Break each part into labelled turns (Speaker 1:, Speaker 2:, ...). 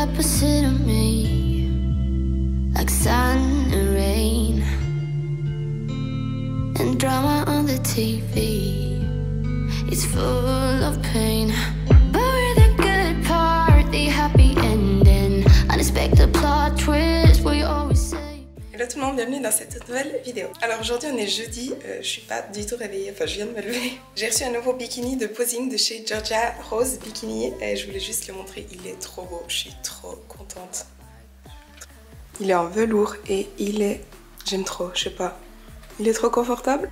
Speaker 1: opposite of me, like sun and rain, and drama on the TV. It's full of pain, but we're the good part, the happy ending, unexpected plot twist, we always say.
Speaker 2: Hello tout le monde, bienvenue dans cette nouvelle vidéo. Alors aujourd'hui on est jeudi, je suis pas du tout réveillée, enfin je viens de me lever. J'ai reçu un nouveau bikini de posing de chez Georgia Rose Bikini et je voulais juste le montrer, il est trop beau, je suis trop contente. Il est en velours et il est, j'aime trop, je sais pas, il est trop confortable.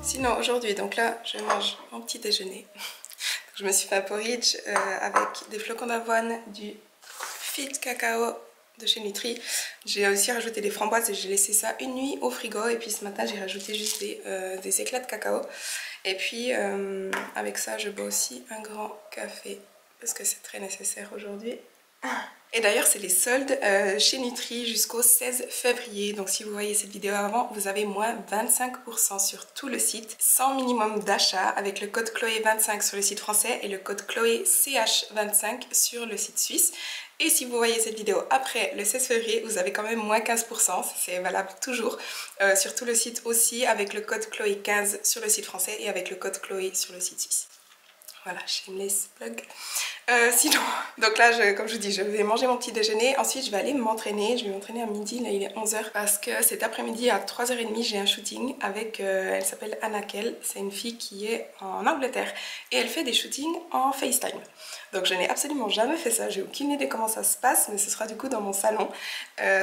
Speaker 2: Sinon aujourd'hui, donc là je mange mon petit déjeuner. Je me suis fait un porridge avec des flocons d'avoine, du Fit Cacao de chez Nutri. J'ai aussi rajouté des framboises et j'ai laissé ça une nuit au frigo. Et puis ce matin j'ai rajouté juste des éclats de cacao. Et puis avec ça je bois aussi un grand café parce que c'est très nécessaire aujourd'hui. Et d'ailleurs c'est les soldes chez Nutri jusqu'au 16 février. Donc si vous voyez cette vidéo avant, vous avez moins 25% sur tout le site, sans minimum d'achat, avec le code Chloé25 sur le site français et le code Chloé CH25 sur le site suisse. Et si vous voyez cette vidéo après le 16 février, vous avez quand même moins 15%, c'est valable toujours, sur tout le site aussi, avec le code Chloé15 sur le site français et avec le code Chloé sur le site suisse. Voilà, shameless plug. Sinon, donc là, comme je vous dis, je vais manger mon petit déjeuner. Ensuite, je vais aller m'entraîner. Je vais m'entraîner à midi. Là, il est 11 h. Parce que cet après-midi, à 3 h 30, j'ai un shooting avec... elle s'appelle Anna Kell. C'est une fille qui est en Angleterre. Et elle fait des shootings en FaceTime. Donc, je n'ai absolument jamais fait ça. J'ai aucune idée comment ça se passe. Mais ce sera du coup dans mon salon.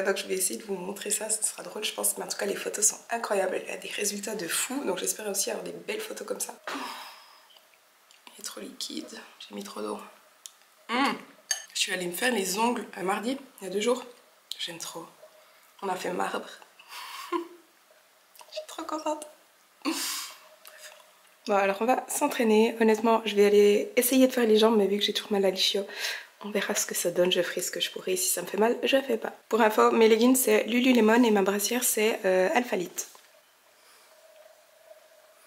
Speaker 2: Donc, je vais essayer de vous montrer ça. Ce sera drôle, je pense. Mais en tout cas, les photos sont incroyables. Elle a des résultats de fou. Donc, j'espère aussi avoir des belles photos comme ça. Il est trop liquide, j'ai mis trop d'eau. Je suis allée me faire les ongles mardi, il y a 2 jours. J'aime trop. On a fait marbre. Je suis trop contente. Bon, alors on va s'entraîner. Honnêtement, je vais aller essayer de faire les jambes, mais vu que j'ai toujours mal à l'ischio, on verra ce que ça donne. Je ferai ce que je pourrai. Si ça me fait mal, je fais pas. Pour info, mes leggings c'est Lululemon et ma brassière c'est Alphalite.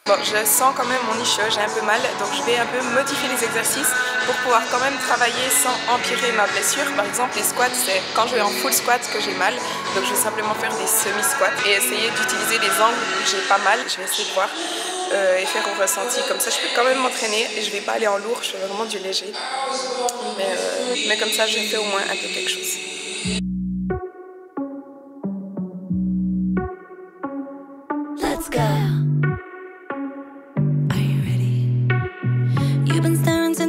Speaker 2: Bon, je sens quand même mon ischio, j'ai un peu mal, donc je vais un peu modifier les exercices pour pouvoir quand même travailler sans empirer ma blessure. Par exemple, les squats, c'est quand je vais en full squat que j'ai mal, donc je vais simplement faire des semi-squats et essayer d'utiliser les angles où j'ai pas mal. Je vais essayer de voir et faire au ressenti, comme ça je peux quand même m'entraîner et je vais pas aller en lourd, je fais vraiment du léger. Mais comme ça, j'ai fait au moins un peu quelque chose.
Speaker 1: Let's go.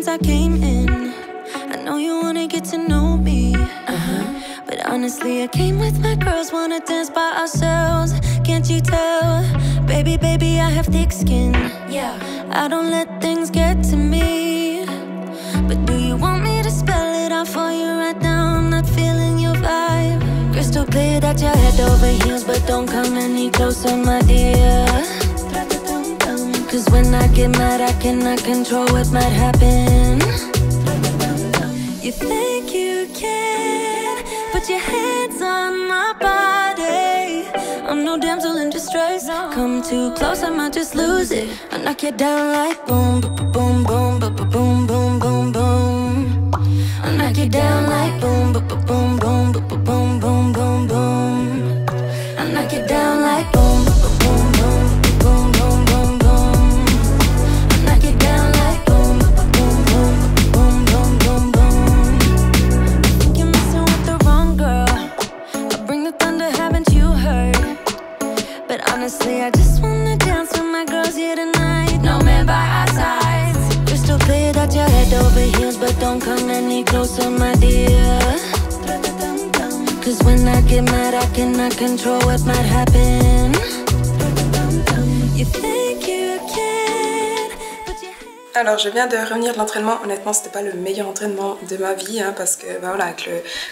Speaker 1: I came in, I know you wanna get to know me, but honestly I came with my girls, wanna dance by ourselves. Can't you tell, baby, baby, I have thick skin. Yeah, I don't let things get to me, but do you want me to spell it out for you right now? I'm not feeling your vibe. Crystal clear that you're head over heels, but don't come any closer, my dear. Cause when I get mad I cannot control what might happen. You think you can put your hands on my body. I'm no damsel in distress. Come too close I might just lose it. I'll knock you down like boom, boom, boom, boom, boom, boom, boom, boom. I'll knock you down like boom, boom, boom, boom, boom, boom, boom, boom. I'll knock you down like boom, boom, boom, boom, boom, boom, boom. Honestly, I just wanna dance with my girls here tonight. No man by our sides. Crystal clear that you're head over heels, but don't come any closer, my dear. Cause when I get mad, I cannot control what might happen. You think you can
Speaker 2: Alors je viens de revenir de l'entraînement, honnêtement c'était pas le meilleur entraînement de ma vie hein, parce que bah, voilà,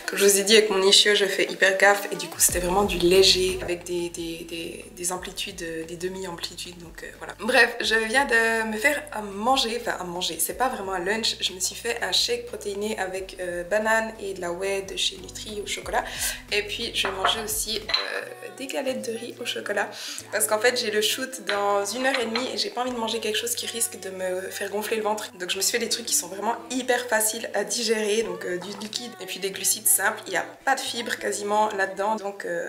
Speaker 2: comme je vous ai dit avec mon ischio je fais hyper gaffe et du coup c'était vraiment du léger avec des amplitudes, des demi-amplitudes donc voilà. Bref, je viens de me faire à manger, c'est pas vraiment un lunch, je me suis fait un shake protéiné avec banane et de la whey de chez Nutri au chocolat et puis je vais manger aussi des galettes de riz au chocolat parce qu'en fait j'ai le shoot dans 1h30 et j'ai pas envie de manger quelque chose qui risque de me faire gonfler le ventre. Donc je me suis fait des trucs qui sont vraiment hyper faciles à digérer, donc du liquide et puis des glucides simples. Il n'y a pas de fibres quasiment là-dedans, donc voilà.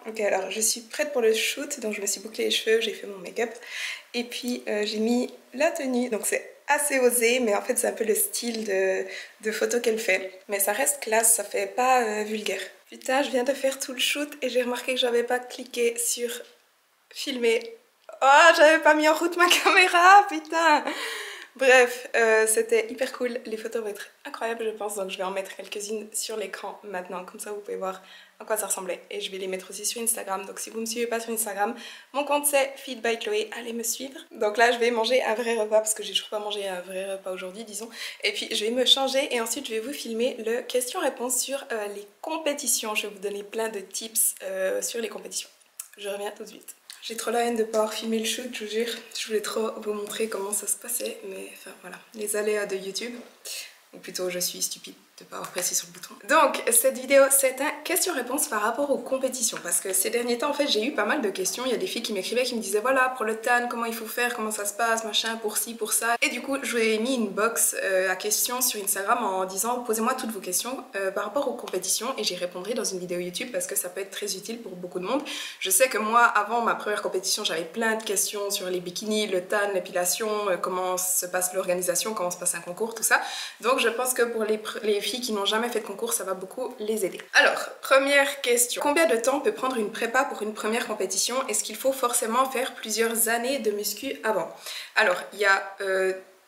Speaker 2: Ok, alors je suis prête pour le shoot, donc je me suis bouclé les cheveux, j'ai fait mon make-up et puis j'ai mis la tenue, donc c'est assez osé, mais en fait c'est un peu le style de photo qu'elle fait, mais ça reste classe, ça fait pas vulgaire. Putain, je viens de faire tout le shoot et j'ai remarqué que j'avais pas cliqué sur filmer. Oh, j'avais pas mis en route ma caméra, putain. Bref, c'était hyper cool, les photos vont être incroyables je pense, donc je vais en mettre quelques-unes sur l'écran maintenant, comme ça vous pouvez voir à quoi ça ressemblait. Et je vais les mettre aussi sur Instagram, donc si vous ne me suivez pas sur Instagram, mon compte c'est Feed by Chloé, allez me suivre. Donc là je vais manger un vrai repas, parce que j'ai toujours pas mangé un vrai repas aujourd'hui disons. Et puis je vais me changer et ensuite je vais vous filmer le question-réponse sur les compétitions. Je vais vous donner plein de tips sur les compétitions. Je reviens tout de suite. J'ai trop la haine de pouvoir filmer le shoot, je vous jure. Je voulais trop vous montrer comment ça se passait, mais enfin voilà, les aléas de YouTube. Ou plutôt, je suis stupide de ne pas avoir pressé sur le bouton. Donc, cette vidéo, c'est un question-réponse par rapport aux compétitions. Parce que ces derniers temps, en fait, j'ai eu pas mal de questions. Il y a des filles qui m'écrivaient, qui me disaient, voilà, pour le tan, comment il faut faire, comment ça se passe, machin, pour ci, pour ça. Et du coup, je lui ai mis une box à questions sur Instagram en disant, posez-moi toutes vos questions par rapport aux compétitions. Et j'y répondrai dans une vidéo YouTube parce que ça peut être très utile pour beaucoup de monde. Je sais que moi, avant ma première compétition, j'avais plein de questions sur les bikinis, le tan, l'épilation, comment se passe l'organisation, comment se passe un concours, tout ça. Donc, je pense que pour les filles qui n'ont jamais fait de concours, ça va beaucoup les aider. Alors, première question. Combien de temps peut prendre une prépa pour une première compétition? Est-ce qu'il faut forcément faire plusieurs années de muscu avant? Alors, il y a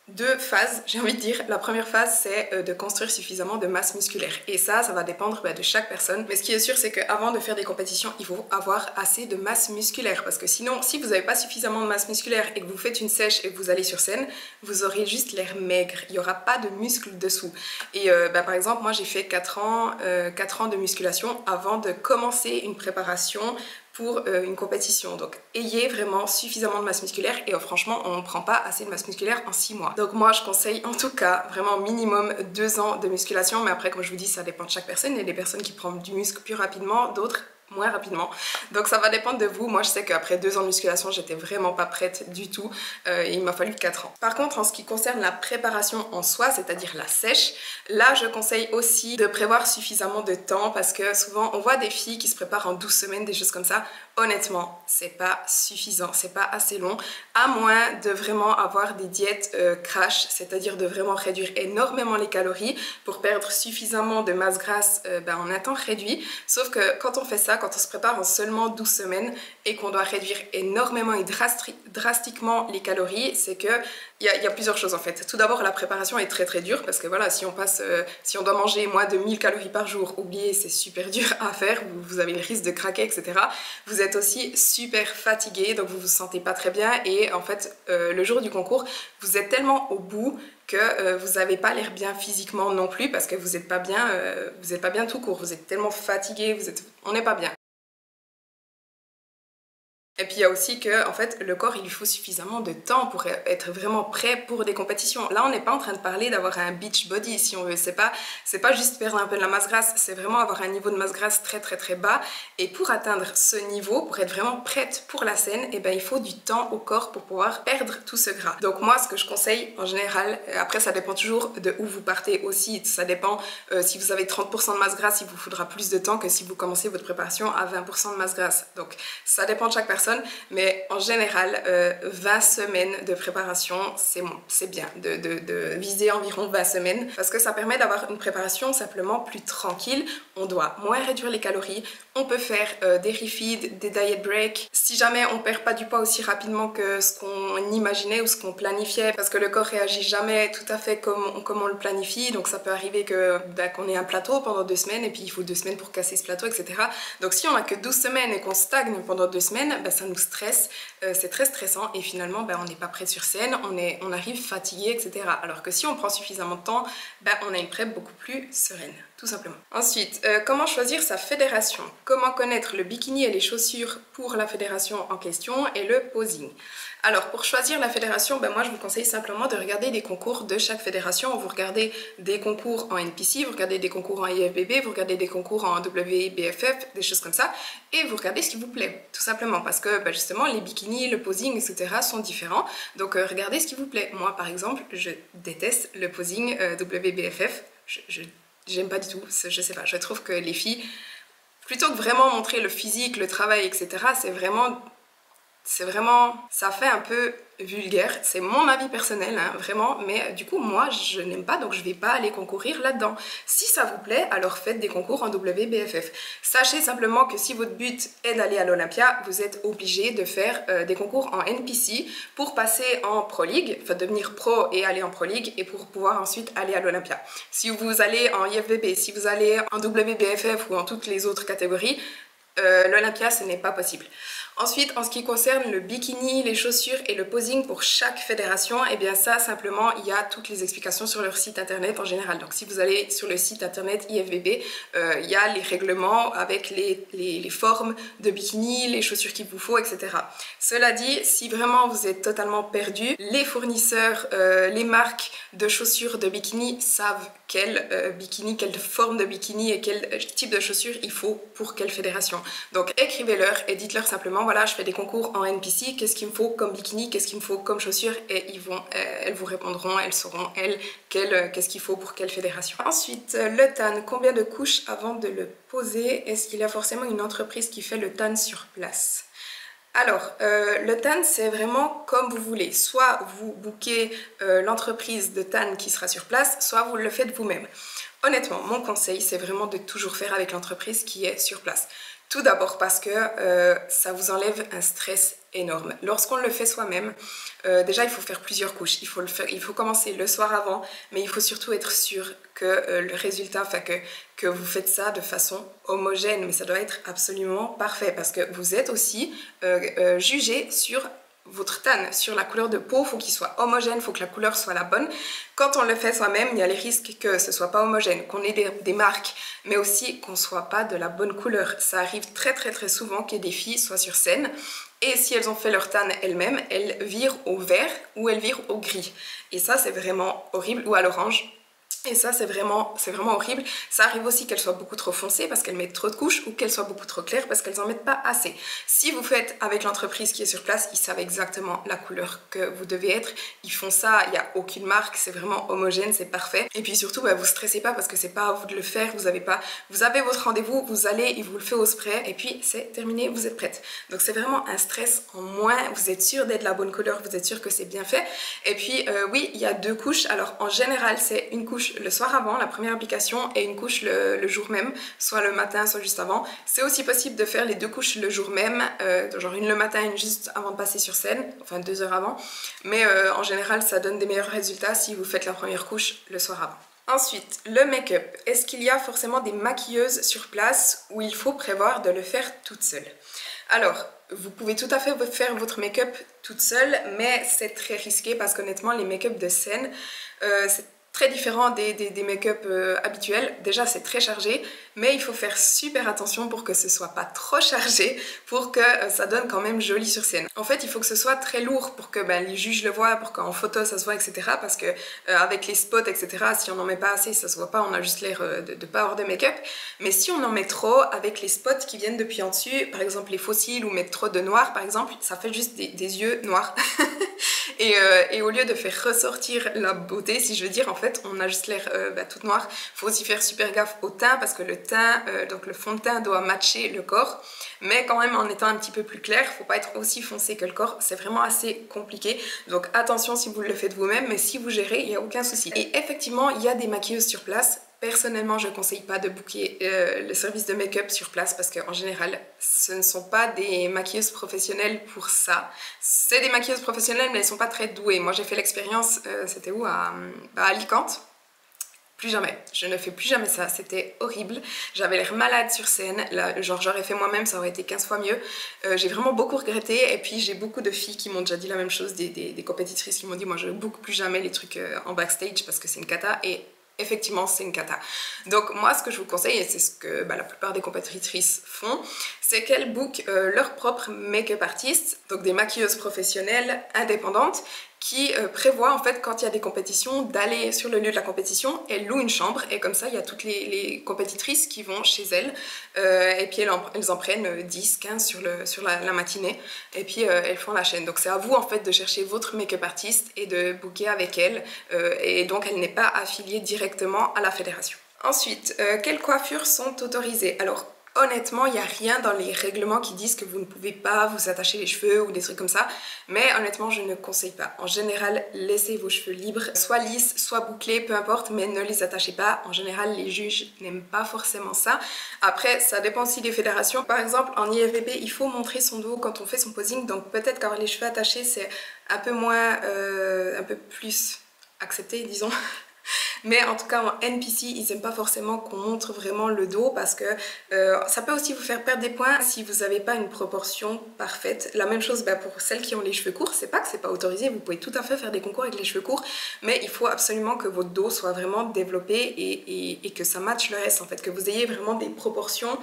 Speaker 2: deux phases, j'ai envie de dire. La première phase, c'est de construire suffisamment de masse musculaire. Et ça va dépendre de chaque personne. Mais ce qui est sûr, c'est qu'avant de faire des compétitions, il faut avoir assez de masse musculaire. Parce que sinon, si vous n'avez pas suffisamment de masse musculaire et que vous faites une sèche et que vous allez sur scène, vous aurez juste l'air maigre. Il n'y aura pas de muscles dessous. Et par exemple, moi, j'ai fait 4 ans de musculation avant de commencer une préparation pour une compétition. Donc ayez vraiment suffisamment de masse musculaire et franchement on ne prend pas assez de masse musculaire en 6 mois. Donc moi je conseille en tout cas vraiment minimum 2 ans de musculation, mais après comme je vous dis ça dépend de chaque personne. Il y a des personnes qui prennent du muscle plus rapidement, d'autres moins rapidement, donc ça va dépendre de vous. Moi je sais qu'après 2 ans de musculation j'étais vraiment pas prête du tout et il m'a fallu 4 ans. Par contre en ce qui concerne la préparation en soi, c'est-à-dire la sèche, là je conseille aussi de prévoir suffisamment de temps parce que souvent on voit des filles qui se préparent en 12 semaines, des choses comme ça. Honnêtement c'est pas suffisant, c'est pas assez long, à moins de vraiment avoir des diètes crash, c'est-à-dire de vraiment réduire énormément les calories pour perdre suffisamment de masse grasse en un temps réduit. Sauf que quand on fait ça, quand on se prépare en seulement 12 semaines et qu'on doit réduire énormément et drastiquement les calories, c'est que il y a plusieurs choses en fait. Tout d'abord, la préparation est très dure parce que voilà, si on doit manger moins de 1000 calories par jour, oubliez, c'est super dur à faire, vous avez le risque de craquer, etc. Vous êtes aussi super fatigué, donc vous vous sentez pas très bien et en fait, le jour du concours, vous êtes tellement au bout que vous n'avez pas l'air bien physiquement non plus parce que vous n'êtes pas bien tout court, vous êtes tellement fatigué, on n'est pas bien. Et puis il y a aussi que en fait le corps il lui faut suffisamment de temps pour être vraiment prêt pour des compétitions. Là on n'est pas en train de parler d'avoir un beach body si on veut, c'est pas juste perdre un peu de la masse grasse, c'est vraiment avoir un niveau de masse grasse très bas. Et pour atteindre ce niveau, pour être vraiment prête pour la scène, et ben il faut du temps au corps pour pouvoir perdre tout ce gras. Donc moi ce que je conseille en général, après ça dépend toujours de où vous partez aussi, ça dépend si vous avez 30% de masse grasse, il vous faudra plus de temps que si vous commencez votre préparation à 20% de masse grasse. Donc ça dépend de chaque personne, mais en général 20 semaines de préparation c'est bien de viser environ 20 semaines parce que ça permet d'avoir une préparation simplement plus tranquille. On doit moins réduire les calories, on peut faire des refeeds, des diet breaks si jamais on perd pas du poids aussi rapidement que ce qu'on imaginait ou ce qu'on planifiait, parce que le corps réagit jamais tout à fait comme on le planifie, donc ça peut arriver qu'on ait un plateau pendant 2 semaines et puis il faut 2 semaines pour casser ce plateau, etc. Donc si on a que 12 semaines et qu'on stagne pendant 2 semaines, ben, ça nous stresse, c'est très stressant et finalement ben, on n'est pas prêt sur scène, on arrive fatigué, etc. Alors que si on prend suffisamment de temps, ben, on a une prep beaucoup plus sereine, tout simplement. Ensuite, comment choisir sa fédération? Comment connaître le bikini et les chaussures pour la fédération en question et le posing? Alors pour choisir la fédération, ben moi je vous conseille simplement de regarder des concours de chaque fédération. Vous regardez des concours en NPC, vous regardez des concours en IFBB, vous regardez des concours en WBFF, des choses comme ça, et vous regardez ce qui vous plaît, tout simplement, parce que ben justement les bikinis, le posing, etc. sont différents, donc regardez ce qui vous plaît. Moi par exemple, je déteste le posing WBFF, j'aime pas du tout, je sais pas, je trouve que les filles, plutôt que vraiment montrer le physique, le travail, etc., c'est vraiment, ça fait un peu vulgaire, c'est mon avis personnel, hein, vraiment, mais du coup moi je n'aime pas, donc je vais pas aller concourir là-dedans. Si ça vous plaît, alors faites des concours en WBFF. Sachez simplement que si votre but est d'aller à l'Olympia, vous êtes obligé de faire des concours en NPC pour passer en Pro League, enfin devenir pro et aller en Pro League, et pour pouvoir ensuite aller à l'Olympia. Si vous allez en IFBB, si vous allez en WBFF ou en toutes les autres catégories, l'Olympia ce n'est pas possible. Ensuite, en ce qui concerne le bikini, les chaussures et le posing pour chaque fédération, et eh bien ça simplement il y a toutes les explications sur leur site internet en général. Donc si vous allez sur le site internet IFBB, il y a les règlements avec les formes de bikini, les chaussures qu'il vous faut, etc. Cela dit, si vraiment vous êtes totalement perdu, les fournisseurs, les marques de chaussures de bikini savent quel bikini, quelle forme de bikini et quel type de chaussures il faut pour quelle fédération. Donc écrivez-leur et dites-leur simplement voilà, je fais des concours en NPC, qu'est-ce qu'il me faut comme bikini, qu'est-ce qu'il me faut comme chaussures, et elles vous répondront, elles sauront qu'est-ce qu'il faut pour quelle fédération. Ensuite, le tan, combien de couches avant de le poser? Est-ce qu'il y a forcément une entreprise qui fait le tan sur place? Alors, le tan, c'est vraiment comme vous voulez. Soit vous bookez l'entreprise de tan qui sera sur place, soit vous le faites vous-même. Honnêtement, mon conseil, c'est vraiment de toujours faire avec l'entreprise qui est sur place. Tout d'abord parce que ça vous enlève un stress énorme. Lorsqu'on le fait soi-même, déjà il faut faire plusieurs couches. Il faut commencer le soir avant, mais il faut surtout être sûr que le résultat, enfin que vous faites ça de façon homogène. Mais ça doit être absolument parfait parce que vous êtes aussi jugé sur votre tan, sur la couleur de peau, il faut qu'il soit homogène, il faut que la couleur soit la bonne. Quand on le fait soi-même, il y a les risques que ce soit pas homogène, qu'on ait des marques, mais aussi qu'on soit pas de la bonne couleur. Ça arrive très souvent que des filles soient sur scène et si elles ont fait leur tan elles-mêmes, elles virent au vert ou elles virent au gris. Et ça c'est vraiment horrible, ou à l'orange. Et ça c'est vraiment horrible. Ça arrive aussi qu'elles soient beaucoup trop foncées parce qu'elles mettent trop de couches, ou qu'elles soient beaucoup trop claires parce qu'elles en mettent pas assez. Si vous faites avec l'entreprise qui est sur place, ils savent exactement la couleur que vous devez être. Ils font ça, il n'y a aucune marque, c'est vraiment homogène, c'est parfait. Et puis surtout, bah, vous stressez pas parce que c'est pas à vous de le faire. Vous avez votre rendez-vous, vous allez, il vous le fait au spray et puis c'est terminé, vous êtes prête. Donc c'est vraiment un stress en moins. Vous êtes sûr d'être la bonne couleur, vous êtes sûr que c'est bien fait. Et puis oui, il y a 2 couches. Alors en général, c'est une couche le soir avant, la première application, et une couche le jour même, soit le matin, soit juste avant. C'est aussi possible de faire les 2 couches le jour même, genre une le matin, une juste avant de passer sur scène, enfin 2 heures avant. Mais en général, ça donne des meilleurs résultats si vous faites la première couche le soir avant. Ensuite, le make-up. Est-ce qu'il y a forcément des maquilleuses sur place ou il faut prévoir de le faire toute seule? Alors, vous pouvez tout à fait faire votre make-up toute seule, mais c'est très risqué parce qu'honnêtement, les make-up de scène, très différent des make-up habituels. Déjà c'est très chargé, mais il faut faire super attention pour que ce soit pas trop chargé, pour que ça donne quand même joli sur scène. En fait il faut que ce soit très lourd pour que les juges le voient, pour qu'en photo ça se voit, etc. Parce que avec les spots, etc., si on n'en met pas assez ça se voit pas, on a juste l'air de pas avoir de make-up. Mais si on en met trop, avec les spots qui viennent depuis en dessus, par exemple les faux cils, ou mettre trop de noir par exemple, ça fait juste des yeux noirs. Et au lieu de faire ressortir la beauté, si je veux dire, en fait on a juste l'air toute noire. Faut aussi faire super gaffe au teint, parce que le teint, donc le fond de teint doit matcher le corps, mais quand même en étant un petit peu plus clair. Faut pas être aussi foncé que le corps, c'est vraiment assez compliqué. Donc attention si vous le faites vous-même, mais si vous gérez, il n'y a aucun souci. Et effectivement, il y a des maquilleuses sur place. Personnellement, je ne conseille pas de booker le service de make-up sur place, parce qu'en général, ce ne sont pas des maquilleuses professionnelles pour ça. C'est des maquilleuses professionnelles, mais elles ne sont pas très douées. Moi, j'ai fait l'expérience, c'était où, à Alicante. Plus jamais, je ne fais plus jamais ça, c'était horrible. J'avais l'air malade sur scène, là, genre j'aurais fait moi-même, ça aurait été 15 fois mieux. J'ai vraiment beaucoup regretté, et puis j'ai beaucoup de filles qui m'ont déjà dit la même chose, des compétitrices qui m'ont dit moi je ne book plus jamais les trucs en backstage parce que c'est une cata. Et effectivement c'est une cata. Donc moi ce que je vous conseille, et c'est ce que la plupart des compétitrices font, c'est qu'elles bookent leur propre make-up artist, donc des maquilleuses professionnelles indépendantes qui prévoient en fait quand il y a des compétitions d'aller sur le lieu de la compétition. Elles louent une chambre, et comme ça il y a toutes les compétitrices qui vont chez elles, et puis elles en prennent 10, 15 sur la matinée, et puis elles font la chaîne. Donc c'est à vous en fait de chercher votre make-up artiste et de booker avec elle, et donc elle n'est pas affiliée directement à la fédération. Ensuite, quelles coiffures sont autorisées? Alors honnêtement, il n'y a rien dans les règlements qui disent que vous ne pouvez pas vous attacher les cheveux ou des trucs comme ça, mais honnêtement je ne conseille pas. En général, laissez vos cheveux libres, soit lisses, soit bouclés, peu importe, mais ne les attachez pas. En général, les juges n'aiment pas forcément ça. Après, ça dépend aussi des fédérations. Par exemple, en IFBB, il faut montrer son dos quand on fait son posing, donc peut-être qu'avoir les cheveux attachés, c'est un peu moins, un peu plus accepté, disons. Mais en tout cas en NPC, ils n'aiment pas forcément qu'on montre vraiment le dos, parce que ça peut aussi vous faire perdre des points si vous n'avez pas une proportion parfaite. La même chose pour celles qui ont les cheveux courts, c'est pas que c'est pas autorisé, vous pouvez tout à fait faire des concours avec les cheveux courts, mais il faut absolument que votre dos soit vraiment développé et que ça matche le reste en fait, que vous ayez vraiment des proportions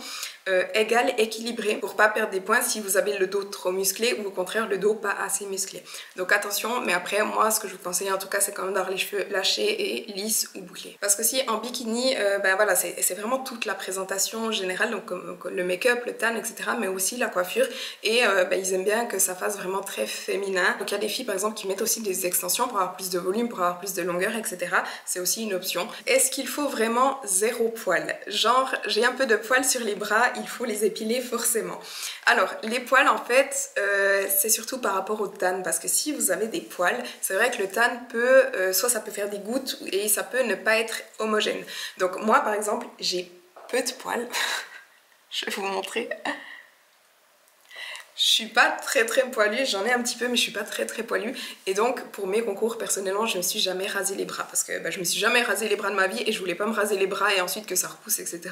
Speaker 2: égales, équilibrées, pour pas perdre des points si vous avez le dos trop musclé ou au contraire le dos pas assez musclé. Donc attention, mais après moi ce que je vous conseille en tout cas c'est quand même d'avoir les cheveux lâchés et lisses ou bouclés. Parce que si en bikini, voilà, c'est vraiment toute la présentation générale, donc le make-up, le tan, etc., mais aussi la coiffure, et ils aiment bien que ça fasse vraiment très féminin. Donc il y a des filles par exemple qui mettent aussi des extensions pour avoir plus de volume, pour avoir plus de longueur, etc. C'est aussi une option. Est-ce qu'il faut vraiment zéro poil? Genre j'ai un peu de poils sur les bras, il faut les épiler forcément. Alors les poils en fait, c'est surtout par rapport au tan, parce que si vous avez des poils, c'est vrai que le tan peut, soit ça peut faire des gouttes, et ça peut ne pas être homogène. Donc moi par exemple j'ai peu de poils. Je vais vous montrer. Je suis pas très poilue, j'en ai un petit peu mais je suis pas très poilue, et donc pour mes concours personnellement je me suis jamais rasé les bras, parce que je me suis jamais rasé les bras de ma vie et je voulais pas me raser les bras et ensuite que ça repousse, etc.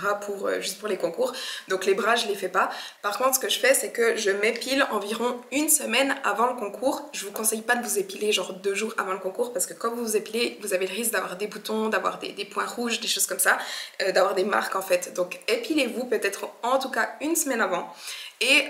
Speaker 2: juste pour les concours. Donc les bras je les fais pas. Par contre ce que je fais c'est que je m'épile environ une semaine avant le concours. Je vous conseille pas de vous épiler genre 2 jours avant le concours, parce que quand vous vous épilez vous avez le risque d'avoir des boutons, d'avoir des points rouges, des choses comme ça, d'avoir des marques en fait. Donc épilez-vous peut-être en tout cas une semaine avant. Et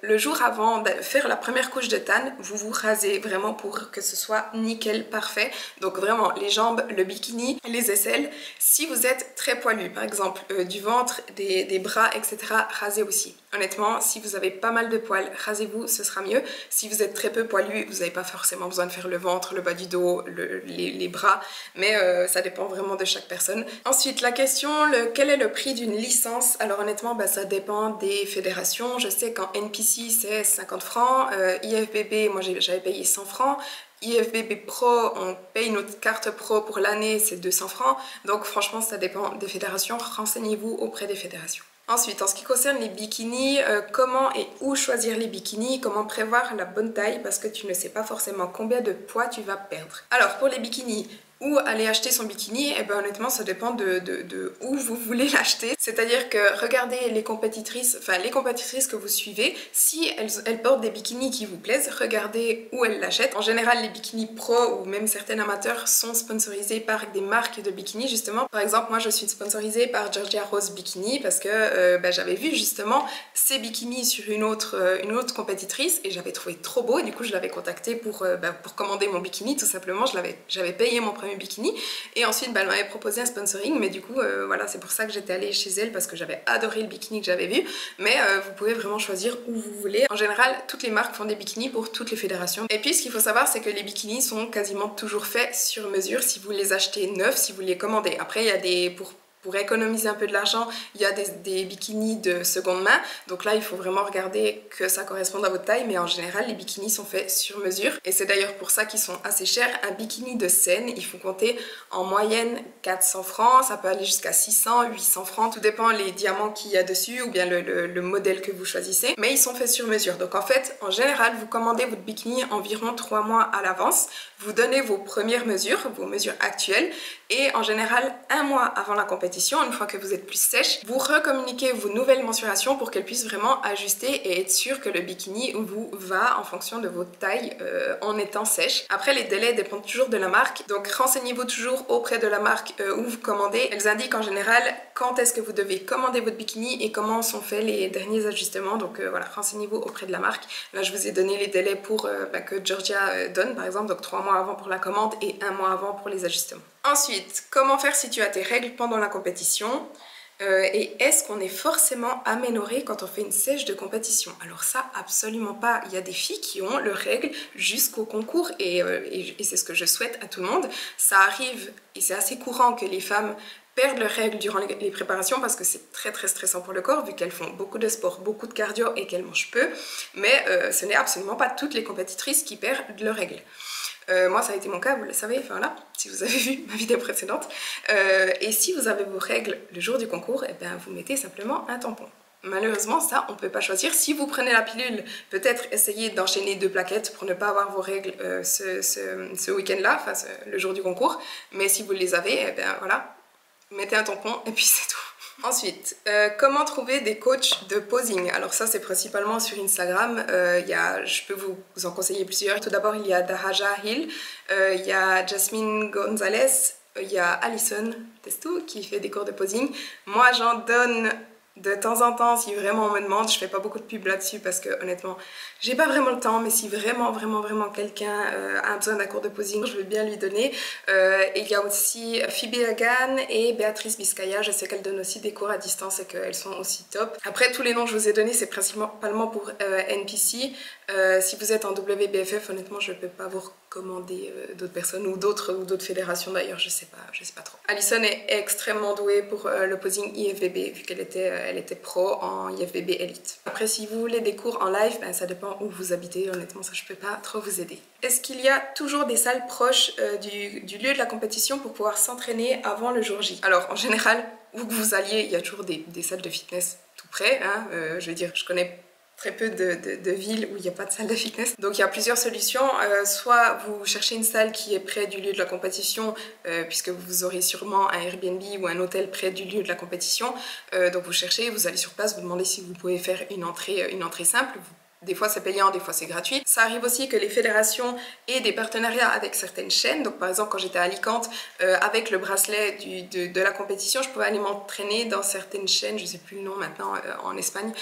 Speaker 2: le jour avant de faire la première couche de tan, vous vous rasez vraiment pour que ce soit nickel, parfait. Donc vraiment les jambes, le bikini, les aisselles. Si vous êtes très poilu, par exemple du ventre, des bras, etc., rasez aussi. Honnêtement, si vous avez pas mal de poils, rasez-vous, ce sera mieux. Si vous êtes très peu poilu, vous n'avez pas forcément besoin de faire le ventre, le bas du dos, les bras, mais ça dépend vraiment de chaque personne. Ensuite, la question, quel est le prix d'une licence? Alors honnêtement, ça dépend des fédérations. Je sais qu'en NPC, c'est 50 francs. IFBB, moi j'avais payé 100 francs. IFBB Pro, on paye notre carte pro pour l'année, c'est 200 francs. Donc franchement, ça dépend des fédérations. Renseignez-vous auprès des fédérations. Ensuite, en ce qui concerne les bikinis, comment et où choisir les bikinis, comment prévoir la bonne taille, parce que tu ne sais pas forcément combien de poids tu vas perdre. Alors pour les bikinis, Où aller acheter son bikini, et ben honnêtement ça dépend de où vous voulez l'acheter. C'est-à-dire que regardez les compétitrices que vous suivez, si elles portent des bikinis qui vous plaisent, regardez où elles l'achètent. En général les bikinis pro ou même certains amateurs sont sponsorisés par des marques de bikinis justement. Par exemple moi je suis sponsorisée par Georgia Rose Bikini parce que j'avais vu justement ces bikinis sur une autre compétitrice et j'avais trouvé trop beau et du coup je l'avais contactée pour commander mon bikini tout simplement. J'avais payé mon premier bikini et ensuite elle m'avait proposé un sponsoring, mais du coup voilà, c'est pour ça que j'étais allée chez elle parce que j'avais adoré le bikini que j'avais vu. Mais vous pouvez vraiment choisir où vous voulez. En général toutes les marques font des bikinis pour toutes les fédérations. Et puis ce qu'il faut savoir c'est que les bikinis sont quasiment toujours faits sur mesure si vous les achetez neufs, si vous les commandez. Après il y a des pour économiser un peu de l'argent, il y a des bikinis de seconde main. Donc là, il faut vraiment regarder que ça corresponde à votre taille. Mais en général, les bikinis sont faits sur mesure. Et c'est d'ailleurs pour ça qu'ils sont assez chers. Un bikini de scène, il faut compter en moyenne 400 francs. Ça peut aller jusqu'à 600, 800 francs. Tout dépend les diamants qu'il y a dessus ou bien le modèle que vous choisissez. Mais ils sont faits sur mesure. Donc en fait, en général, vous commandez votre bikini environ 3 mois à l'avance. Vous donnez vos premières mesures, vos mesures actuelles. Et en général, 1 mois avant la compétition, une fois que vous êtes plus sèche, vous recommuniquez vos nouvelles mensurations pour qu'elles puissent vraiment ajuster et être sûr que le bikini vous va en fonction de votre taille en étant sèche. Après, les délais dépendent toujours de la marque, donc renseignez-vous toujours auprès de la marque où vous commandez. Elles indiquent en général quand est-ce que vous devez commander votre bikini et comment sont faits les derniers ajustements. Donc voilà, renseignez-vous auprès de la marque. Là, je vous ai donné les délais pour que Georgia donne, par exemple, donc 3 mois avant pour la commande et 1 mois avant pour les ajustements. Ensuite, comment faire si tu as tes règles pendant la compétition et est-ce qu'on est forcément aménorrhée quand on fait une sèche de compétition? Alors ça, absolument pas. Il y a des filles qui ont leurs règles jusqu'au concours et c'est ce que je souhaite à tout le monde. Ça arrive et c'est assez courant que les femmes perdent leurs règles durant les préparations parce que c'est très très stressant pour le corps vu qu'elles font beaucoup de sport, beaucoup de cardio et qu'elles mangent peu. Mais ce n'est absolument pas toutes les compétitrices qui perdent leurs règles. Moi ça a été mon cas, vous le savez, enfin là, si vous avez vu ma vidéo précédente. Et si vous avez vos règles le jour du concours, et bien vous mettez simplement un tampon. Malheureusement ça on peut pas choisir. Si vous prenez la pilule, peut-être essayez d'enchaîner 2 plaquettes pour ne pas avoir vos règles ce week-end là, enfin le jour du concours. Mais si vous les avez, et bien voilà, mettez un tampon et puis c'est tout. Ensuite, comment trouver des coachs de posing? Alors ça c'est principalement sur Instagram, je peux vous en conseiller plusieurs. Tout d'abord il y a Dahaja Hill, il y a Jasmine Gonzalez, il y a Alison Testou qui fait des cours de posing. Moi j'en donne de temps en temps si vraiment on me demande. Je fais pas beaucoup de pub là-dessus parce que honnêtement j'ai pas vraiment le temps, mais si vraiment quelqu'un a besoin d'un cours de posing, je veux bien lui donner. Et il y a aussi Phoebe Hagan et Béatrice Biscaya, je sais qu'elles donnent aussi des cours à distance et qu'elles sont aussi top. Après tous les noms que je vous ai donnés c'est principalement pour NPC. Si vous êtes en WBFF, honnêtement je peux pas vous recommander d'autres personnes ou d'autres fédérations d'ailleurs, je sais pas trop. Alison est extrêmement douée pour le posing IFBB vu qu'elle était pro en IFBB Elite. Après si vous voulez des cours en live, ben, ça dépend où vous habitez, honnêtement ça je peux pas trop vous aider. Est-ce qu'il y a toujours des salles proches du lieu de la compétition pour pouvoir s'entraîner avant le jour J? Alors en général, où que vous alliez, il y a toujours des salles de fitness tout près, hein. Je veux dire, je connais très peu de villes où il n'y a pas de salle de fitness. Donc il y a plusieurs solutions. Soit vous cherchez une salle qui est près du lieu de la compétition, puisque vous aurez sûrement un Airbnb ou un hôtel près du lieu de la compétition. Donc vous cherchez, vous allez sur place, vous demandez si vous pouvez faire une entrée simple. Des fois c'est payant, des fois c'est gratuit. Ça arrive aussi que les fédérations aient des partenariats avec certaines chaînes. Donc par exemple quand j'étais à Alicante, avec le bracelet de la compétition, je pouvais aller m'entraîner dans certaines chaînes, je sais plus le nom maintenant, en Espagne.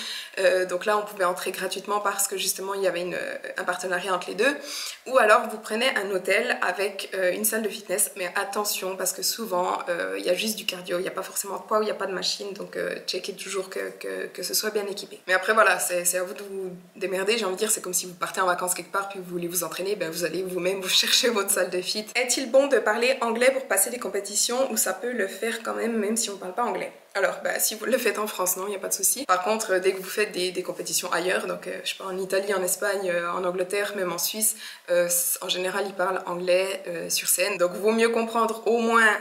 Speaker 2: Donc là on pouvait entrer gratuitement parce que justement il y avait un partenariat entre les deux. Ou alors vous prenez un hôtel avec une salle de fitness, mais attention parce que souvent il y a juste du cardio, il n'y a pas forcément de poids ou il n'y a pas de machine, donc checkez toujours que ce soit bien équipé. Mais après voilà, c'est à vous de vous démerder, j'ai envie de dire, c'est comme si vous partez en vacances quelque part puis vous voulez vous entraîner, ben vous allez vous-même vous chercher votre salle de fit. Est-il bon de parler anglais pour passer des compétitions ou ça peut le faire quand même si on ne parle pas anglais? Alors, si vous le faites en France, non, il n'y a pas de souci. Par contre, dès que vous faites des compétitions ailleurs, donc je sais pas, en Italie, en Espagne, en Angleterre, même en Suisse, en général, ils parlent anglais sur scène. Donc, vaut mieux comprendre au moins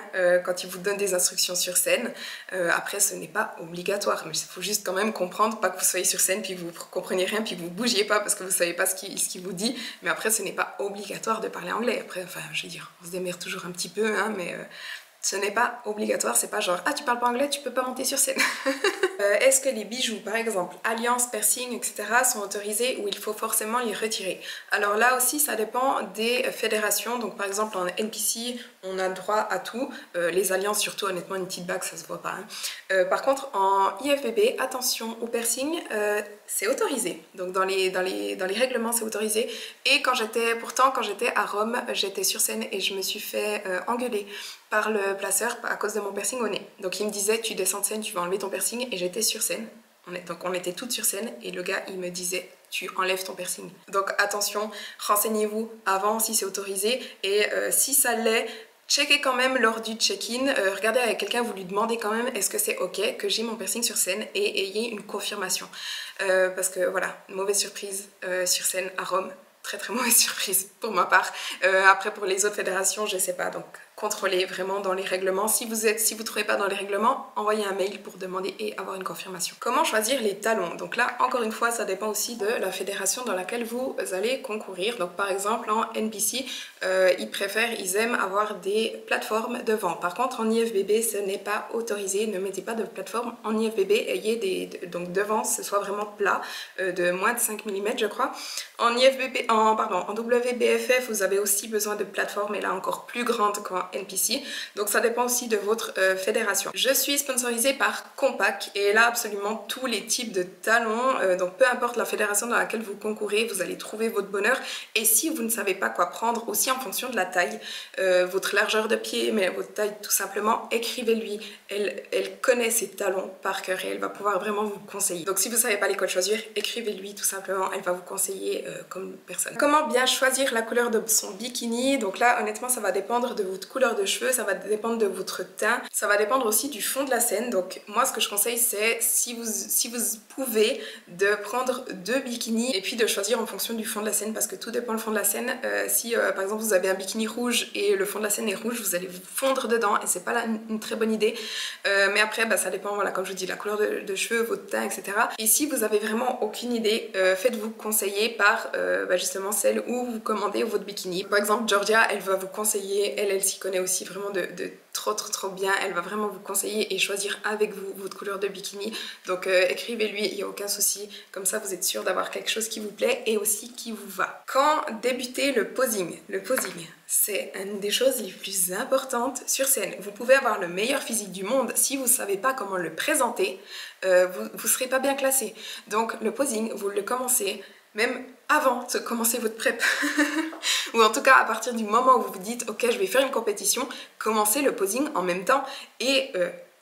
Speaker 2: quand ils vous donnent des instructions sur scène. Après, ce n'est pas obligatoire, mais il faut juste quand même comprendre, pas que vous soyez sur scène puis que vous compreniez rien puis que vous bougiez pas parce que vous savez pas ce qu'il vous dit. Mais après, ce n'est pas obligatoire de parler anglais. Après, enfin, je veux dire, on se démerde toujours un petit peu, hein, mais ce n'est pas obligatoire, c'est pas genre « Ah, tu parles pas anglais, tu peux pas monter sur scène ». Est-ce que les bijoux, par exemple, alliances, piercings, etc. sont autorisés ou il faut forcément les retirer? Alors là aussi, ça dépend des fédérations. Donc par exemple, en NPC, on a droit à tout. Les alliances, surtout, honnêtement, une petite bague, ça se voit pas. Hein. Par contre, en IFBB, attention au piercing, c'est autorisé. Donc dans les règlements, c'est autorisé. Et quand j'étais à Rome, j'étais sur scène et je me suis fait engueuler par le placeur à cause de mon piercing au nez. Donc il me disait tu descends de scène, tu vas enlever ton piercing, et j'étais sur scène. Donc on était toutes sur scène et le gars il me disait tu enlèves ton piercing. Donc attention, renseignez-vous avant si c'est autorisé, et si ça l'est, checkez quand même lors du check-in, regardez avec quelqu'un, vous lui demandez quand même est-ce que c'est ok que j'ai mon piercing sur scène, et ayez une confirmation. Parce que voilà, mauvaise surprise sur scène à Rome. Très très mauvaise surprise pour ma part. Après pour les autres fédérations, je sais pas, donc contrôlez vraiment dans les règlements. Si vous trouvez pas dans les règlements, envoyez un mail pour demander et avoir une confirmation. Comment choisir les talons? Donc là, encore une fois, ça dépend aussi de la fédération dans laquelle vous allez concourir. Donc par exemple en NPC, ils aiment avoir des plateformes devant. Par contre en IFBB, ce n'est pas autorisé. Ne mettez pas de plateforme en IFBB. Ayez donc devant, ce soit vraiment plat, de moins de 5 mm je crois. En WBFF, vous avez aussi besoin de plateformes, et là encore plus grandes qu'en NPC. Donc ça dépend aussi de votre fédération. Je suis sponsorisée par Compaq, et là absolument tous les types de talons. Donc peu importe la fédération dans laquelle vous concourez, vous allez trouver votre bonheur. Et si vous ne savez pas quoi prendre, aussi en fonction de la taille, votre largeur de pied, mais votre taille tout simplement, écrivez-lui. Elle connaît ses talons par cœur et elle va pouvoir vraiment vous conseiller. Donc si vous ne savez pas lesquels choisir, écrivez-lui tout simplement, elle va vous conseiller comme personne. Comment bien choisir la couleur de son bikini? Donc là honnêtement ça va dépendre de votre couleur de cheveux, ça va dépendre de votre teint, ça va dépendre aussi du fond de la scène. Donc moi ce que je conseille, c'est si vous pouvez, de prendre 2 bikinis et puis de choisir en fonction du fond de la scène, parce que tout dépend du fond de la scène. Si par exemple vous avez un bikini rouge et le fond de la scène est rouge, vous allez vous fondre dedans et c'est pas là une très bonne idée. Mais après ça dépend, voilà, comme je vous dis, la couleur de cheveux, votre teint, etc. Et si vous avez vraiment aucune idée, faites-vous conseiller par justement celle où vous commandez votre bikini. Par exemple Georgia, elle va vous conseiller, elle s'y connaît aussi vraiment de trop bien, elle va vraiment vous conseiller et choisir avec vous votre couleur de bikini. Donc écrivez-lui, il n'y a aucun souci, comme ça vous êtes sûr d'avoir quelque chose qui vous plaît et aussi qui vous va. Quand débuter le posing? Le posing, c'est une des choses les plus importantes sur scène. Vous pouvez avoir le meilleur physique du monde, si vous ne savez pas comment le présenter, vous ne serez pas bien classé. Donc le posing, vous le commencez même avant de commencer votre prep. Ou en tout cas à partir du moment où vous vous dites ok, je vais faire une compétition, commencez le posing en même temps. Et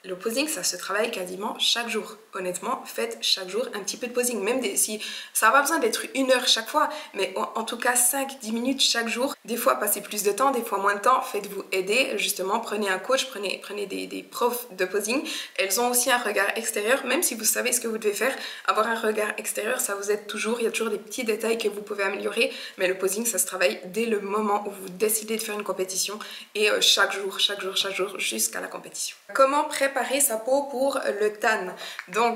Speaker 2: le posing, ça se travaille quasiment chaque jour. Honnêtement, faites chaque jour un petit peu de posing. Même si ça n'a pas besoin d'être 1 heure chaque fois, mais en tout cas 5-10 minutes chaque jour. Des fois, passez plus de temps, des fois moins de temps. Faites-vous aider, justement. Prenez un coach, prenez des profs de posing. Elles ont aussi un regard extérieur. Même si vous savez ce que vous devez faire, avoir un regard extérieur, ça vous aide toujours. Il y a toujours des petits détails que vous pouvez améliorer. Mais le posing, ça se travaille dès le moment où vous décidez de faire une compétition. Et chaque jour, jusqu'à la compétition. Comment préparer sa peau pour le tan? Donc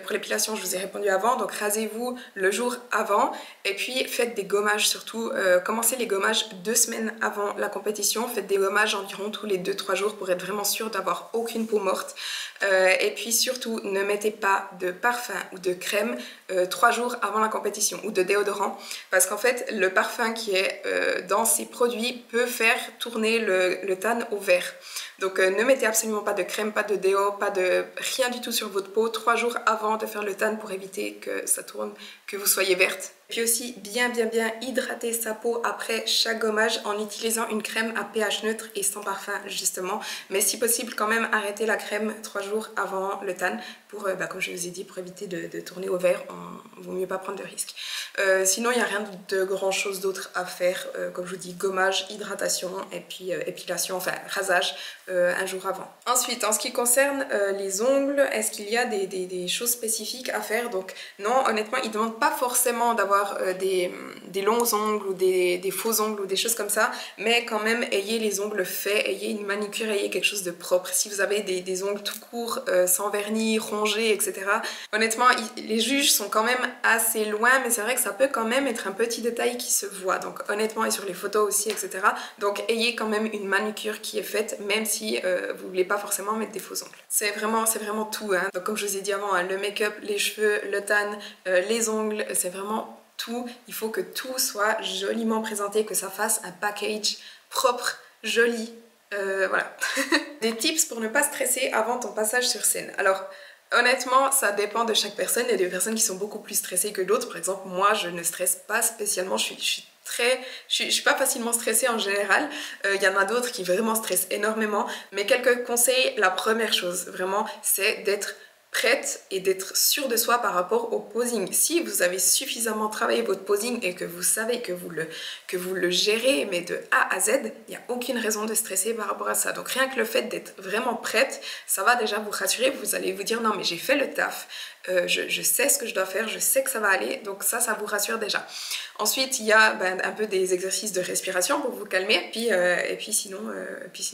Speaker 2: pour l'épilation, je vous ai répondu avant, donc rasez-vous le jour avant et puis faites des gommages surtout. Commencez les gommages 2 semaines avant la compétition, faites des gommages environ tous les 2-3 jours pour être vraiment sûr d'avoir aucune peau morte. Et puis surtout, ne mettez pas de parfum ou de crème 3 jours avant la compétition, ou de déodorant, parce qu'en fait le parfum qui est dans ces produits peut faire tourner le tan au vert. Donc ne mettez absolument pas de crème, pas de déo, pas de rien du tout sur votre peau 3 jours avant de faire le tan pour éviter que ça tourne, que vous soyez verte. Puis aussi bien hydrater sa peau après chaque gommage en utilisant une crème à pH neutre et sans parfum justement. Mais si possible quand même arrêter la crème 3 jours avant le tan pour, comme je vous ai dit, pour éviter de tourner au vert. Il vaut mieux pas prendre de risques. Sinon il n'y a rien de grand chose d'autre à faire. Comme je vous dis, gommage, hydratation et puis épilation, enfin rasage un jour avant. Ensuite en ce qui concerne les ongles, est-ce qu'il y a des choses spécifiques à faire? Donc non, honnêtement ils ne demandent pas forcément d'avoir des longs ongles ou des faux ongles ou des choses comme ça, mais quand même ayez les ongles faits, ayez une manicure, ayez quelque chose de propre. Si vous avez des ongles tout courts, sans vernis, rongés, etc. Honnêtement les juges sont quand même assez loin, mais c'est vrai que ça peut quand même être un petit détail qui se voit, donc honnêtement, et sur les photos aussi, etc. Donc ayez quand même une manicure qui est faite, même si vous voulez pas forcément mettre des faux ongles. C'est vraiment tout, hein. Donc comme je vous ai dit avant, hein, le make-up, les cheveux, le tan, les ongles, c'est vraiment tout. Il faut que tout soit joliment présenté, que ça fasse un package propre, joli, voilà. Des tips pour ne pas stresser avant ton passage sur scène. Alors honnêtement, ça dépend de chaque personne. Il y a des personnes qui sont beaucoup plus stressées que d'autres. Par exemple, moi, je ne stresse pas spécialement. Je suis pas facilement stressée en général. Il y en a d'autres qui vraiment stressent énormément. Mais quelques conseils. La première chose, vraiment, c'est d'être prête et d'être sûre de soi par rapport au posing. Si vous avez suffisamment travaillé votre posing et que vous savez que vous le gérez, mais de A à Z, il n'y a aucune raison de stresser par rapport à ça. Donc rien que le fait d'être vraiment prête, ça va déjà vous rassurer. Vous allez vous dire non mais j'ai fait le taf, je sais ce que je dois faire, je sais que ça va aller, donc ça vous rassure déjà. Ensuite il y a un peu des exercices de respiration pour vous calmer, et puis sinon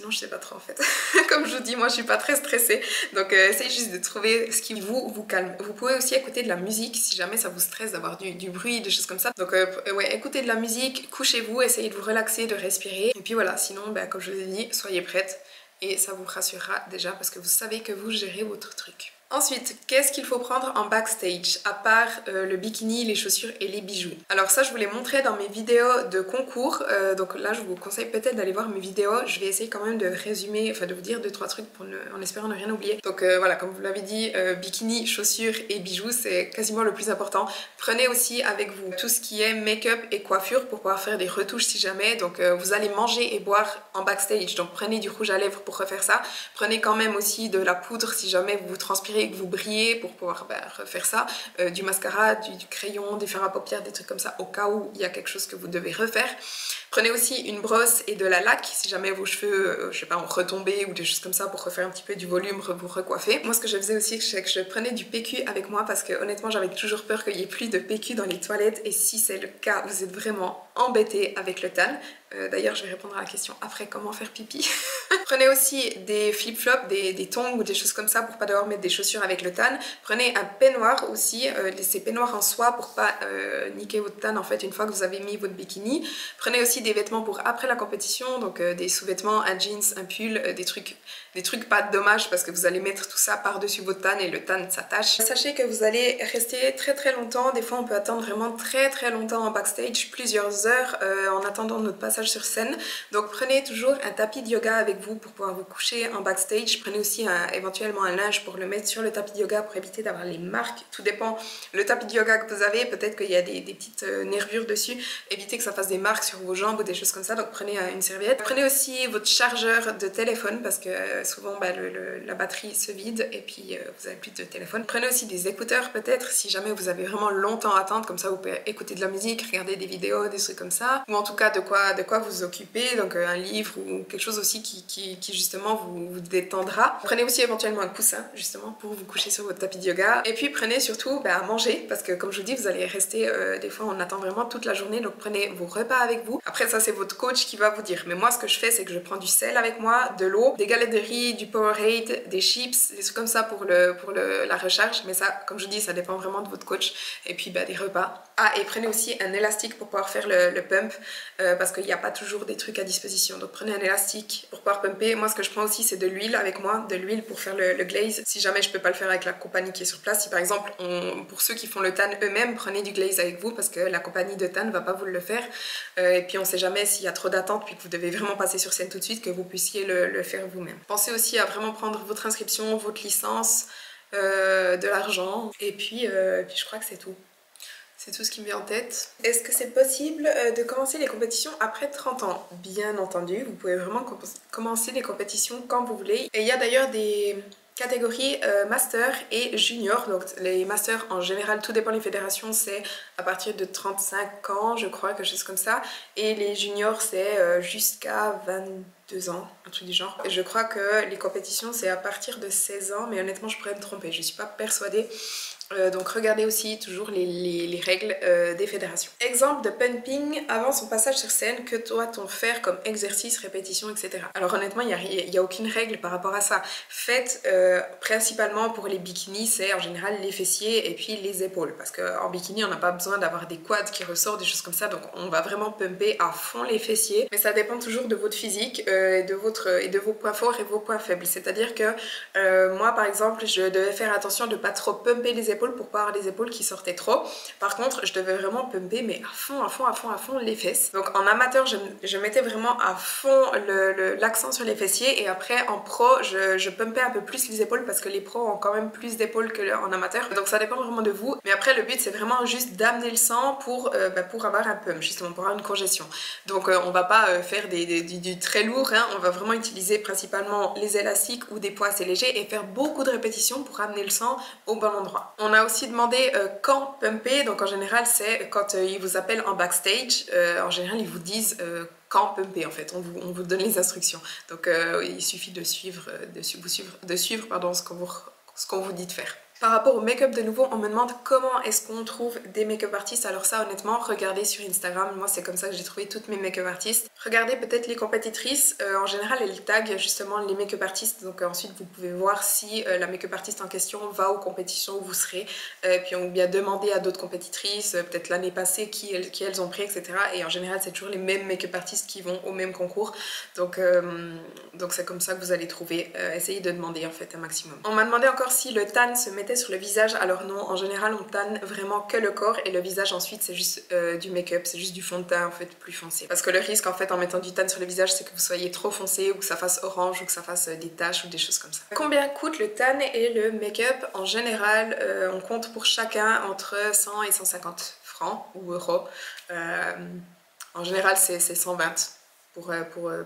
Speaker 2: je sais pas trop en fait. Comme je vous dis, moi je suis pas très stressée, donc essayez juste de trouver ce qui vous calme. Vous pouvez aussi écouter de la musique si jamais ça vous stresse d'avoir du bruit, des choses comme ça. Donc ouais, écoutez de la musique, couchez-vous, essayez de vous relaxer, de respirer, et puis voilà, sinon comme je vous ai dit, soyez prête et ça vous rassurera déjà parce que vous savez que vous gérez votre truc. Ensuite, qu'est-ce qu'il faut prendre en backstage, à part le bikini, les chaussures et les bijoux? Alors ça, je vous l'ai montré dans mes vidéos de concours, donc là, je vous conseille peut-être d'aller voir mes vidéos. Je vais essayer quand même de résumer, enfin de vous dire 2-3 trucs en espérant ne rien oublier. Donc voilà, comme vous l'avez dit, bikini, chaussures et bijoux, c'est quasiment le plus important. Prenez aussi avec vous tout ce qui est make-up et coiffure pour pouvoir faire des retouches si jamais. Donc vous allez manger et boire en backstage, donc prenez du rouge à lèvres pour refaire ça. Prenez quand même aussi de la poudre si jamais vous vous transpirez et que vous brillez pour pouvoir refaire ça, du mascara, du crayon, des fards à paupières, des trucs comme ça au cas où il y a quelque chose que vous devez refaire. Prenez aussi une brosse et de la laque si jamais vos cheveux, je sais pas, ont retombé ou des choses comme ça pour refaire un petit peu du volume, vous recoiffer. Moi ce que je faisais aussi, c'est que je prenais du PQ avec moi parce que honnêtement j'avais toujours peur qu'il n'y ait plus de PQ dans les toilettes, et si c'est le cas, vous êtes vraiment embêté avec le tan. D'ailleurs je vais répondre à la question après, comment faire pipi. Prenez aussi des flip-flops, des tongs ou des choses comme ça pour pas devoir mettre des chaussures avec le tan. Prenez un peignoir aussi, ces peignoirs en soie pour pas niquer votre tan en fait une fois que vous avez mis votre bikini. Prenez aussi des vêtements pour après la compétition, donc des sous-vêtements, un jeans, un pull, des trucs pas dommages parce que vous allez mettre tout ça par-dessus votre tan et le tan s'attache. Sachez que vous allez rester très longtemps, des fois on peut attendre vraiment très longtemps en backstage, plusieurs heures en attendant notre passage sur scène. Donc prenez toujours un tapis de yoga avec vous pour pouvoir vous coucher en backstage. Prenez aussi éventuellement un linge pour le mettre sur le tapis de yoga pour éviter d'avoir les marques. Tout dépend le tapis de yoga que vous avez, peut-être qu'il y a des petites nervures dessus. Évitez que ça fasse des marques sur vos jambes ou des choses comme ça, donc prenez une serviette. Prenez aussi votre chargeur de téléphone parce que souvent la batterie se vide et puis vous avez plus de téléphone. Prenez aussi des écouteurs peut-être si jamais vous avez vraiment longtemps à attendre, comme ça vous pouvez écouter de la musique, regarder des vidéos, des trucs comme ça, ou en tout cas de quoi vous occuper, donc un livre ou quelque chose aussi qui justement vous détendra. Prenez aussi éventuellement un coussin justement pour vous coucher sur votre tapis de yoga, et puis prenez surtout à manger parce que comme je vous dis vous allez rester des fois on attend vraiment toute la journée, donc prenez vos repas avec vous. Après ça c'est votre coach qui va vous dire, mais moi ce que je fais c'est que je prends du sel avec moi, de l'eau, des galettes de riz, du Powerade, des chips, des trucs comme ça pour la recharge, mais ça comme je vous dis ça dépend vraiment de votre coach, et puis des repas. Ah, et prenez aussi un élastique pour pouvoir faire le pump parce qu'il n'y a pas toujours des trucs à disposition, donc prenez un élastique pour pouvoir pumper. Moi ce que je prends aussi c'est de l'huile avec moi, de l'huile pour faire le glaze si jamais je peux pas le faire avec la compagnie qui est sur place. Si par exemple pour ceux qui font le tan eux-mêmes, prenez du glaze avec vous parce que la compagnie de tan ne va pas vous le faire, et puis on sait jamais s'il y a trop d'attente puis que vous devez vraiment passer sur scène tout de suite, que vous puissiez le faire vous-même. Pensez aussi à vraiment prendre votre inscription, votre licence, de l'argent, et puis je crois que c'est tout. C'est tout ce qui me vient en tête. Est-ce que c'est possible de commencer les compétitions après 30 ans? Bien entendu, vous pouvez vraiment commencer les compétitions quand vous voulez. Et il y a d'ailleurs des catégories master et junior. Donc les masters en général, tout dépend des fédérations, c'est à partir de 35 ans, je crois, quelque chose comme ça. Et les juniors, c'est jusqu'à 22 ans, un truc du genre. Et je crois que les compétitions, c'est à partir de 16 ans, mais honnêtement, je pourrais me tromper, je suis pas persuadée. Donc regardez aussi toujours les règles des fédérations. Exemple de pumping avant son passage sur scène, que doit-on faire comme exercice, répétition, etc. Alors honnêtement, il n'y a aucune règle par rapport à ça. Faites principalement pour les bikinis, c'est en général les fessiers et puis les épaules. Parce qu'en bikini, on n'a pas besoin d'avoir des quads qui ressortent, des choses comme ça. Donc on va vraiment pumper à fond les fessiers. Mais ça dépend toujours de votre physique et de vos points forts et vos points faibles. C'est-à-dire que moi par exemple, je devais faire attention de ne pas trop pumper les épaules pour pas avoir les épaules qui sortaient trop. Par contre, je devais vraiment pumper mais à fond les fesses. Donc en amateur, je mettais vraiment à fond l'accent sur les fessiers et après en pro, je pumpais un peu plus les épaules parce que les pros ont quand même plus d'épaules qu'en amateur. Donc ça dépend vraiment de vous. Mais après, le but c'est vraiment juste d'amener le sang pour avoir un pump, justement pour avoir une congestion. Donc on va pas faire du très lourd, hein. On va vraiment utiliser principalement les élastiques ou des poids assez légers et faire beaucoup de répétitions pour amener le sang au bon endroit. On a aussi demandé quand pumper, donc en général c'est quand ils vous appellent en backstage, en général ils vous disent quand pumper en fait, on vous donne les instructions. Donc il suffit de suivre ce qu'on vous dit de faire. Par rapport au make-up de nouveau, on me demande comment est-ce qu'on trouve des make-up artistes. Alors ça honnêtement, regardez sur Instagram, moi c'est comme ça que j'ai trouvé toutes mes make-up artistes. Regardez peut-être les compétitrices, en général elles taguent justement les make-up artistes, donc ensuite vous pouvez voir si la make-up artiste en question va aux compétitions où vous serez, puis on bien demandé à d'autres compétitrices, peut-être l'année passée qui elles ont pris, etc. Et en général c'est toujours les mêmes make-up artistes qui vont au même concours, donc c'est comme ça que vous allez trouver. Essayez de demander en fait un maximum. On m'a demandé encore si le tan se mettait sur le visage. Alors non, en général on tanne vraiment que le corps et le visage ensuite c'est juste du make-up, c'est juste du fond de teint en fait plus foncé. Parce que le risque en fait en mettant du tan sur le visage c'est que vous soyez trop foncé ou que ça fasse orange ou que ça fasse des taches ou des choses comme ça. Combien coûte le tan et le make-up? En général on compte pour chacun entre 100 et 150 francs ou euros. En général c'est 120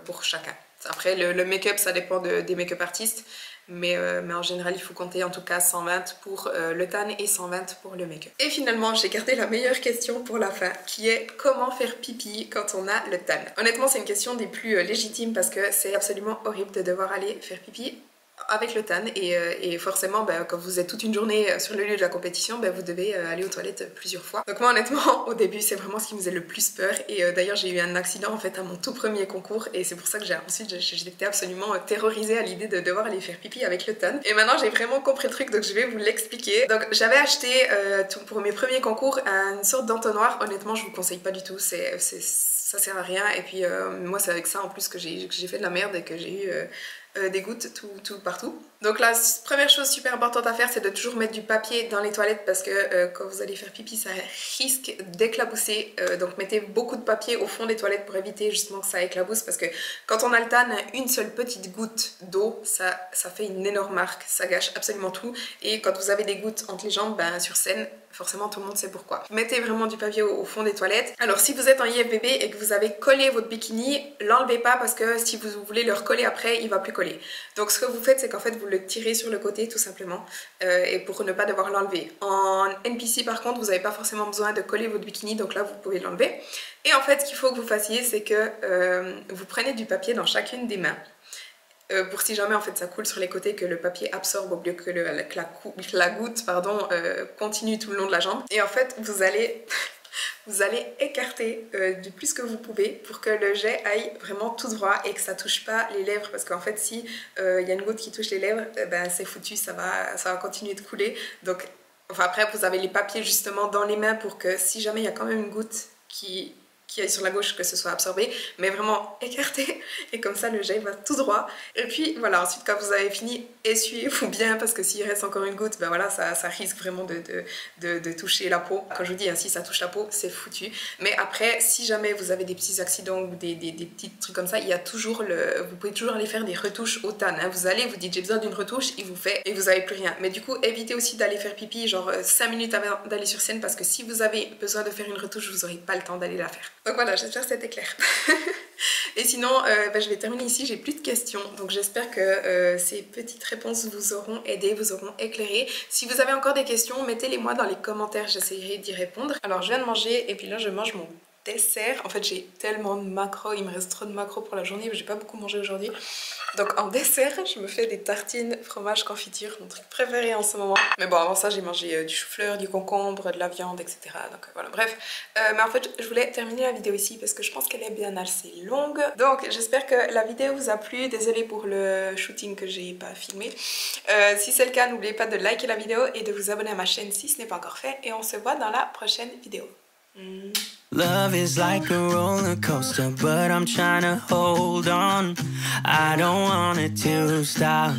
Speaker 2: pour chacun. Après le make-up ça dépend des make-up artistes. Mais en général il faut compter en tout cas 120 pour le tan et 120 pour le make-up. Et finalement j'ai gardé la meilleure question pour la fin, qui est comment faire pipi quand on a le tan. Honnêtement c'est une question des plus légitimes parce que c'est absolument horrible de devoir aller faire pipi avec le tan et forcément quand vous êtes toute une journée sur le lieu de la compétition, vous devez aller aux toilettes plusieurs fois. Donc moi honnêtement au début c'est vraiment ce qui me faisait le plus peur et d'ailleurs j'ai eu un accident en fait à mon tout premier concours et c'est pour ça que j'étais absolument terrorisée à l'idée de devoir aller faire pipi avec le tan. Et maintenant j'ai vraiment compris le truc donc je vais vous l'expliquer. Donc j'avais acheté pour mes premiers concours une sorte d'entonnoir. Honnêtement je vous conseille pas du tout, ça sert à rien et puis moi c'est avec ça en plus que j'ai fait de la merde et que j'ai eu des gouttes tout partout. Donc la première chose super importante à faire c'est de toujours mettre du papier dans les toilettes parce que quand vous allez faire pipi ça risque d'éclabousser, donc mettez beaucoup de papier au fond des toilettes pour éviter justement que ça éclabousse parce que quand on a le tan, une seule petite goutte d'eau ça fait une énorme marque, ça gâche absolument tout et quand vous avez des gouttes entre les jambes, sur scène forcément tout le monde sait pourquoi. Mettez vraiment du papier au fond des toilettes. Alors si vous êtes en IFBB et que vous avez collé votre bikini, l'enlevez pas parce que si vous voulez le recoller après, il va plus coller. Donc ce que vous faites c'est qu'en fait vous le tirez sur le côté tout simplement et pour ne pas devoir l'enlever. En NPC par contre vous n'avez pas forcément besoin de coller votre bikini donc là vous pouvez l'enlever. Et en fait ce qu'il faut que vous fassiez c'est que vous prenez du papier dans chacune des mains. Pour si jamais en fait ça coule sur les côtés, que le papier absorbe au lieu que la goutte continue tout le long de la jambe. Et en fait vous allez écarter du plus que vous pouvez pour que le jet aille vraiment tout droit et que ça touche pas les lèvres parce qu'en fait si y a une goutte qui touche les lèvres, c'est foutu, ça va continuer de couler. Donc enfin après vous avez les papiers justement dans les mains pour que si jamais il y a quand même une goutte qui qui aille sur la gauche, que ce soit absorbé, mais vraiment écarté, et comme ça le gel va tout droit. Et puis voilà, ensuite quand vous avez fini, essuyez-vous bien, parce que s'il reste encore une goutte, ben voilà, ça risque vraiment de toucher la peau. Quand je vous dis, hein, si ça touche la peau, c'est foutu. Mais après, si jamais vous avez des petits accidents ou des petits trucs comme ça, il y a toujours vous pouvez toujours aller faire des retouches au tan, hein. Vous allez, vous dites j'ai besoin d'une retouche, il vous fait et vous n'avez plus rien. Mais du coup, évitez aussi d'aller faire pipi genre 5 minutes avant d'aller sur scène, parce que si vous avez besoin de faire une retouche, vous n'aurez pas le temps d'aller la faire. Donc voilà, j'espère que c'était clair. Et sinon, je vais terminer ici, j'ai plus de questions. Donc j'espère que ces petites réponses vous auront aidé, vous auront éclairé. Si vous avez encore des questions, mettez-les moi dans les commentaires, j'essaierai d'y répondre. Alors je viens de manger et puis là je mange mon dessert. En fait j'ai tellement de macros, il me reste trop de macros pour la journée, mais j'ai pas beaucoup mangé aujourd'hui. Donc en dessert, je me fais des tartines fromage confiture, mon truc préféré en ce moment. Mais bon, avant ça j'ai mangé du chou-fleur, du concombre, de la viande, etc. Donc voilà, bref. Mais en fait je voulais terminer la vidéo ici parce que je pense qu'elle est bien assez longue. Donc j'espère que la vidéo vous a plu. Désolée pour le shooting que j'ai pas filmé. Si c'est le cas, n'oubliez pas de liker la vidéo et de vous abonner à ma chaîne si ce n'est pas encore fait. Et on se voit dans la prochaine vidéo.
Speaker 1: Love is like a roller coaster, but I'm trying to hold on. I don't want it to stop.